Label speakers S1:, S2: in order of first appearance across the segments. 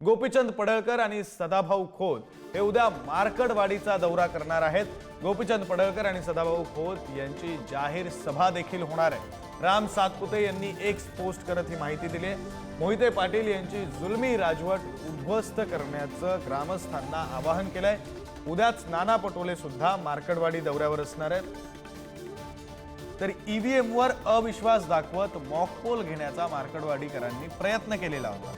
S1: गोपीचंद पडळकर आणि सदाभाऊ खोत हे उद्या मार्कडवाडीचा दौरा करणार आहेत। गोपीचंद पडळकर आणि सदाभाऊ खोत यांची जाहीर सभा देखील होणार आहे। राम सातपुते यांनी एक पोस्ट करत ही माहिती दिली आहे। मोहिते पाटील यांची जुलमी राजवट उद्ध्वस्त करण्याचं ग्रामस्थांना आवाहन केलंय। उद्याच नाना पटोले सुद्धा मार्कडवाडी दौऱ्यावर असणार आहेत। तर ईव्हीएम वर अविश्वास दाखवत मॉकपोल घेण्याचा मार्कडवाडीकरांनी प्रयत्न केलेला होता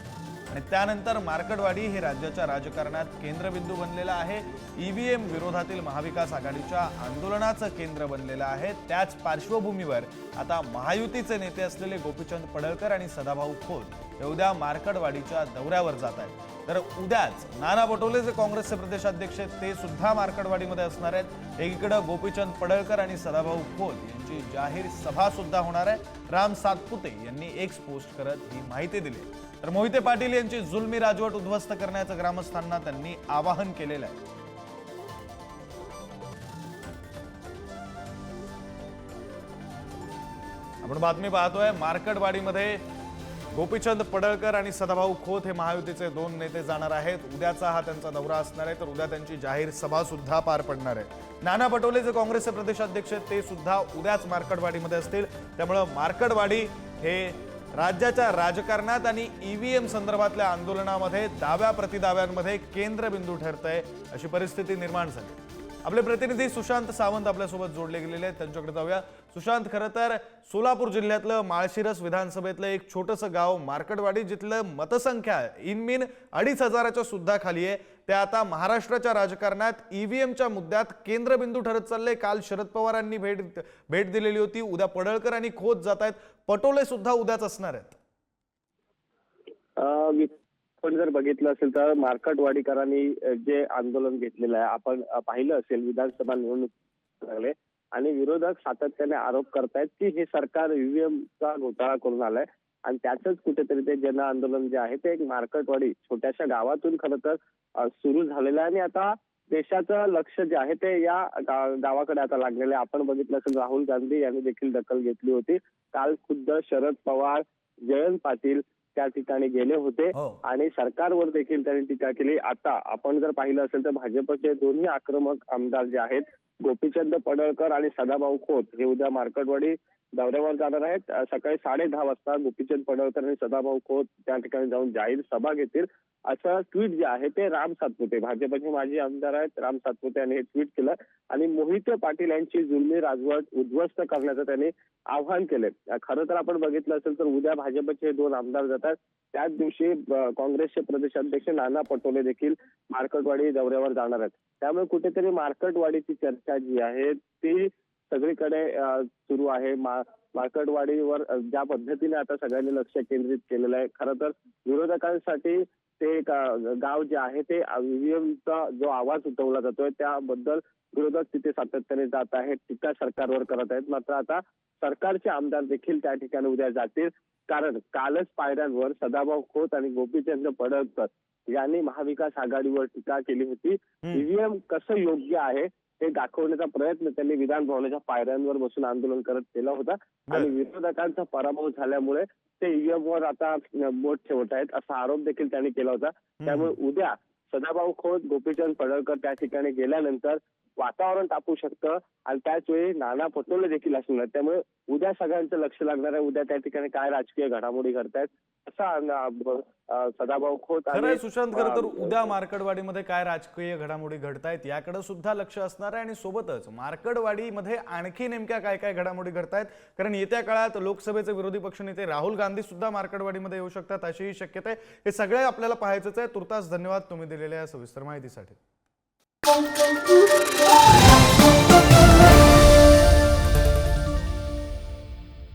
S1: आणि त्यानंतर मार्कडवाडी हे राज्याच्या राजकारणात केंद्रबिंदू बनलेला आहे। ईव्हीएम विरोधातील महाविकास आघाडीच्या आंदोलनाचं केंद्र बनलेलं आहे। त्याच पार्श्वभूमीवर आता महायुतीचे नेते असलेले गोपीचंद पडळकर आणि सदाभाऊ खोत हे उद्या मार्कडवाडीच्या दौऱ्यावर जात आहेत। तर उद्याच नाना पटोले जे काँग्रेसचे प्रदेशाध्यक्ष आहेत ते सुद्धा मार्कडवाडीमध्ये असणार आहेत। एकीकडे गोपीचंद पडळकर आणि सदाभाऊ खोत यांची जाहीर सभा सुद्धा होणार आहे। राम सातपुते यांनी एक पोस्ट करत ही माहिती दिली। तर मोहिते पाटील यांची जुलमी राजवट उद्ध्वस्त करण्याचं ग्रामस्थांना त्यांनी आवाहन केलेलं आहे। आपण बातमी पाहतोय मार्कडवाडीमध्ये गोपीचंद पडळकर आणि सदाभाऊ खोत हे महायुतीचे दोन नेते जाणार आहेत। उद्याचा हा त्यांचा दौरा असणार आहे। तर उद्या त्यांची जाहीर सभा सुद्धा पार पडणार आहे। नाना पटोले जे काँग्रेसचे प्रदेशाध्यक्ष आहेत ते सुद्धा उद्याच मार्कडवाडीमध्ये असतील। त्यामुळे मार्कडवाडी हे राज्याच्या राजकारणात आणि ईव्हीएम संदर्भातल्या आंदोलनामध्ये दाव्या प्रतिदाव्यांमध्ये केंद्रबिंदू ठरतंय अशी परिस्थिती निर्माण झाली। आपले प्रतिनिधी सुशांत सावंत आपल्यासोबत जोडले गेलेले आहेत, त्यांच्याकडे जाऊया। सुशांत, खरं तर सोलापूर जिल्ह्यातलं माळशिरस विधानसभेतलं एक छोटंसं गाव मार्कडवाडी जिथलं मतसंख्या इनमीन 2500च्या सुद्धा खाली आहे, ते आता महाराष्ट्राच्या राजकारणात ईव्हीएमच्या मुद्द्यात केंद्रबिंदू ठरत चाललंय। काल शरद पवारांनी भेट दिलेली होती। उद्या पडळकर आणि खोत जात आहेत, पटोले सुद्धा उद्याच असणार आहेत।
S2: आपण जर बघितलं असेल तर मार्कडवाडीकरांनी जे आंदोलन घेतलेलं आहे आपण पाहिलं असेल, विधानसभा निवडणूक लागले आणि विरोधक सातत्याने आरोप करतायत की हे सरकार ईव्हीएमचा घोटाळा करून आलंय आणि त्याचंच कुठेतरी ते जन आंदोलन जे आहे ते एक मार्कडवाडी छोट्याशा गावातून खरं तर सुरू झालेलं आहे आणि आता देशाचं लक्ष जे आहे ते या गावाकडे आता लागलेलं आहे। आपण बघितलं असेल राहुल गांधी यांनी देखील दखल घेतली होती। काल खुद्द शरद पवार, जयंत पाटील त्या ठिकाणी गेले होते आणि सरकारवर देखील त्यांनी टीका केली। आता आपण जर पाहिलं असेल तर भाजपचे दोन्ही आक्रमक आमदार जे आहेत गोपीचंद पडळकर आणि सदाभाऊ खोत हे उद्या मार्कडवाडी दौऱ्यावर जाणार आहेत। सकाळी 10:30 वाजता गोपीचंद पडळकर आणि सदाभाऊ खोत त्या ठिकाणी जाऊन जाहीर सभा घेतील असं ट्विट जे आहे ते राम सातपुते, भाजपचे माजी आमदार आहेत राम सातपुते यांनी हे ट्विट केलं आणि मोहिते पाटील यांची जुलमी राजवट उद्ध्वस्त करण्याचं त्यांनी आवाहन केलंय। खरं तर आपण बघितलं असेल तर उद्या भाजपचे दोन आमदार जातात, त्याच दिवशी काँग्रेसचे प्रदेशाध्यक्ष नाना पटोले देखील मार्कडवाडी दौऱ्यावर जाणार आहेत। त्यामुळे कुठेतरी मार्कडवाडीची चर्चा जी आहे ती सगळीकडे सुरू आहे। मार्कडवाडीवर ज्या पद्धतीने आता सगळ्यांनी लक्ष केंद्रित केलेलं आहे, खरं तर विरोधकांसाठी ते गाव जे आहे ते ईव्हीएमचा जो आवाज उठवला जातोय त्याबद्दल विरोधक तिथे सातत्याने जात आहेत, टीका सरकारवर करत आहेत। मात्र आता सरकारचे आमदार देखील त्या ठिकाणी उद्या जातील, कारण कालच पायऱ्यांवर सदाभाऊ खोत आणि गोपीचंद पडळकर यांनी महाविकास आघाडीवर टीका केली होती। ईव्हीएम कसं योग्य आहे हे दाखवण्याचा प्रयत्न त्यांनी विधान भवनाच्या पायऱ्यांवर बसून आंदोलन करत केला होता आणि विरोधकांचा पराभव झाल्यामुळे ते ईव्हीएम वर आता बोट ठेवत आहेत असा आरोप देखील त्यांनी केला होता। त्यामुळे उद्या सदाभाऊ खोत, गोपीचंद पडळकर त्या ठिकाणी गेल्यानंतर वातावरण तापू शकतं आणि त्याच वेळी नाना पटोले देखील असणार। त्यामुळे उद्या सगळ्यांचं लक्ष लागणार आहे, उद्या त्या ठिकाणी काय राजकीय घडामोडी घडतायत असा सदाभाऊ खोत
S1: आणि सुशांत, खरं तर उद्या मार्कडवाडीमध्ये काय राजकीय घडामोडी घडतायत याकडे सुद्धा लक्ष असणार आहे आणि सोबतच मार्कडवाडीमध्ये आणखी नेमक्या काय काय घडामोडी घडतायत, कारण येत्या काळात लोकसभेचे विरोधी पक्षनेते राहुल गांधी सुद्धा मार्कडवाडीमध्ये येऊ शकतात अशीही शक्यता आहे। हे सगळे आपल्याला पाहायचंच आहे। तुर्तास धन्यवाद तुम्ही दिलेल्या सविस्तर माहितीसाठी।